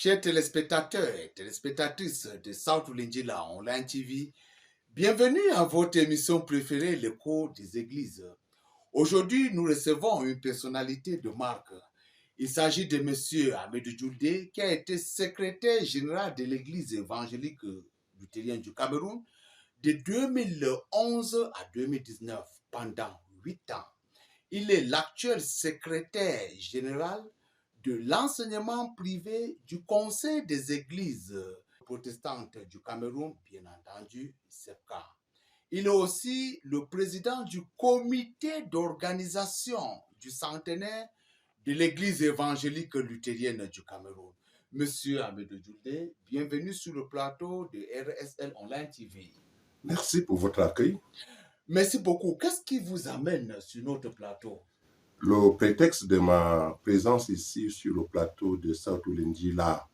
Chers téléspectateurs et téléspectatrices de South Lingila Online TV, bienvenue à votre émission préférée, l'écho des églises. Aujourd'hui, nous recevons une personnalité de marque. Il s'agit de M. Ahmed Djoudé, qui a été secrétaire général de l'église évangélique luthérienne du Cameroun de 2011 à 2019, pendant 8 ans. Il est l'actuel secrétaire général de l'enseignement privé du Conseil des églises protestantes du Cameroun, bien entendu, CEPCA. Il est aussi le président du comité d'organisation du centenaire de l'église évangélique luthérienne du Cameroun. Monsieur Ahmed Djoudé, bienvenue sur le plateau de RSL Online TV. Merci pour votre accueil. Merci beaucoup. Qu'est-ce qui vous amène sur notre plateau? Le prétexte de ma présence ici sur le plateau de South Lingila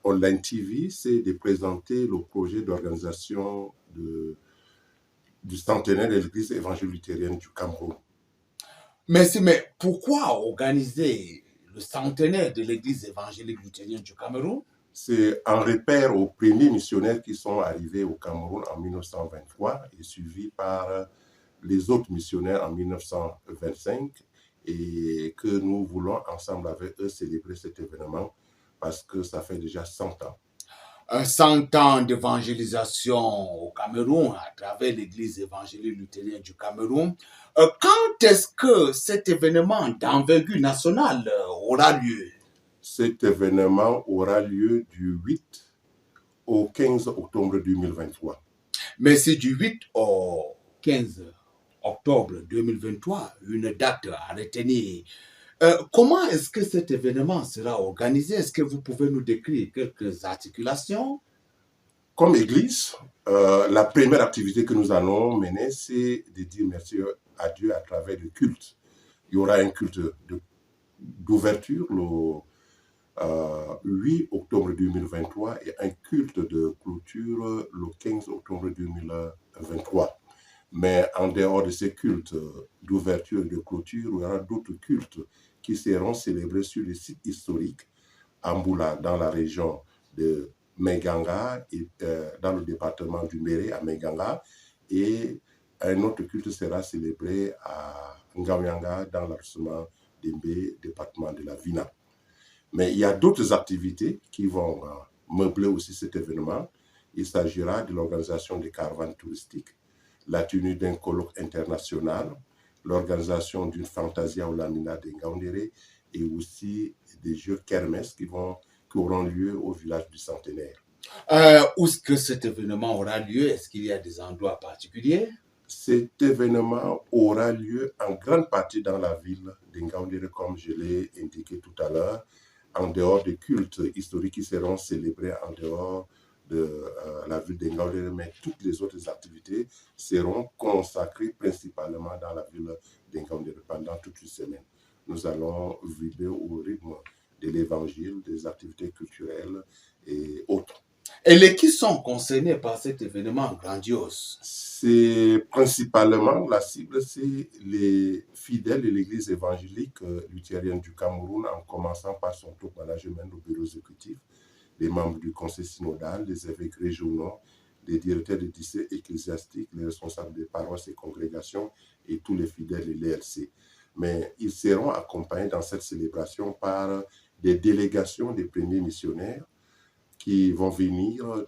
Online TV, c'est de présenter le projet d'organisation du centenaire de l'Église évangélique luthérienne du Cameroun. Merci, mais pourquoi organiser le centenaire de l'Église évangélique luthérienne du Cameroun? C'est un repère aux premiers missionnaires qui sont arrivés au Cameroun en 1923 et suivis par les autres missionnaires en 1925 et que nous voulons ensemble avec eux célébrer cet événement parce que ça fait déjà 100 ans. 100 ans d'évangélisation au Cameroun à travers l'Église évangélique luthérienne du Cameroun. Quand est-ce que cet événement d'envergure nationale aura lieu? Cet événement aura lieu du 8 au 15 octobre 2023. Mais c'est du 8 au 15 octobre 2023, une date à retenir. Comment est-ce que cet événement sera organisé? Est-ce que vous pouvez nous décrire quelques articulations? Comme Église, la première activité que nous allons mener, c'est de dire merci à Dieu à travers le culte. Il y aura un culte d'ouverture le 8 octobre 2023 et un culte de clôture le 15 octobre 2023. Mais en dehors de ces cultes d'ouverture et de clôture, il y aura d'autres cultes qui seront célébrés sur les sites historiques à Mboula, dans la région de Menganga, et dans le département du Méré à Menganga, et un autre culte sera célébré à Ngaouyanga, dans l'arrondissement d'Embé, département de la Vina. Mais il y a d'autres activités qui vont meubler aussi cet événement. Il s'agira de l'organisation des caravanes touristiques, la tenue d'un colloque international, l'organisation d'une fantasia au lamina de Ngaoundéré et aussi des jeux kermès qui auront lieu au village du centenaire. Où est-ce que cet événement aura lieu? Est-ce qu'il y a des endroits particuliers? Cet événement aura lieu en grande partie dans la ville de Ngaoundéré, comme je l'ai indiqué tout à l'heure, en dehors des cultes historiques qui seront célébrés en dehors de la ville de Ngaoundéré, mais toutes les autres activités seront consacrées principalement dans la ville de Ngaoundéré pendant toute une semaine. Nous allons vibrer au rythme de l'évangile, des activités culturelles et autres. Et les qui sont concernés par cet événement grandiose? C'est principalement la cible, c'est les fidèles de l'Église évangélique luthérienne du Cameroun, en commençant par son top management au bureau exécutif, les membres du conseil synodal, les évêques régionaux, les directeurs des lycées ecclésiastiques, les responsables des paroisses et congrégations et tous les fidèles de l'ELC. Mais ils seront accompagnés dans cette célébration par des délégations des premiers missionnaires qui vont venir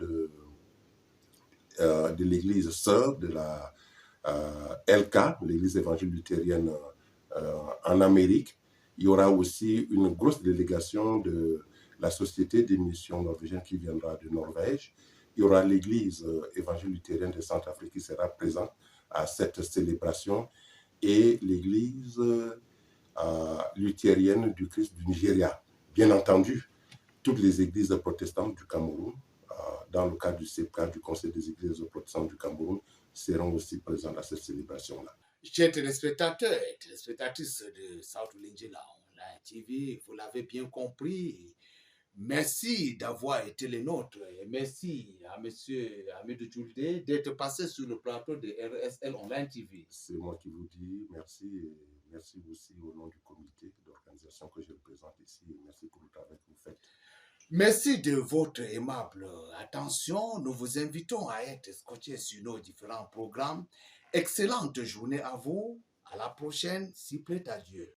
de l'église sœur de la LK, l'église évangélique luthérienne en Amérique. Il y aura aussi une grosse délégation de la Société des missions norvégiennes qui viendra de Norvège. Il y aura l'église évangélique luthérienne de Centrafrique qui sera présente à cette célébration et l'église luthérienne du Christ du Nigeria. Bien entendu, toutes les églises protestantes du Cameroun, dans le cadre du CEPCA, du Conseil des églises protestantes du Cameroun, seront aussi présentes à cette célébration-là. Chers téléspectateurs et téléspectatrices de South Lingila Online TV, vous l'avez bien compris. Merci d'avoir été les nôtres et merci à M. Ahmed Djoudé d'être passé sur le plateau de RSL Online TV. C'est moi qui vous dis merci et merci aussi au nom du comité d'organisation que je représente ici et merci pour le travail que vous faites. Merci de votre aimable attention. Nous vous invitons à être scotchés sur nos différents programmes. Excellente journée à vous. À la prochaine, si plaît à Dieu.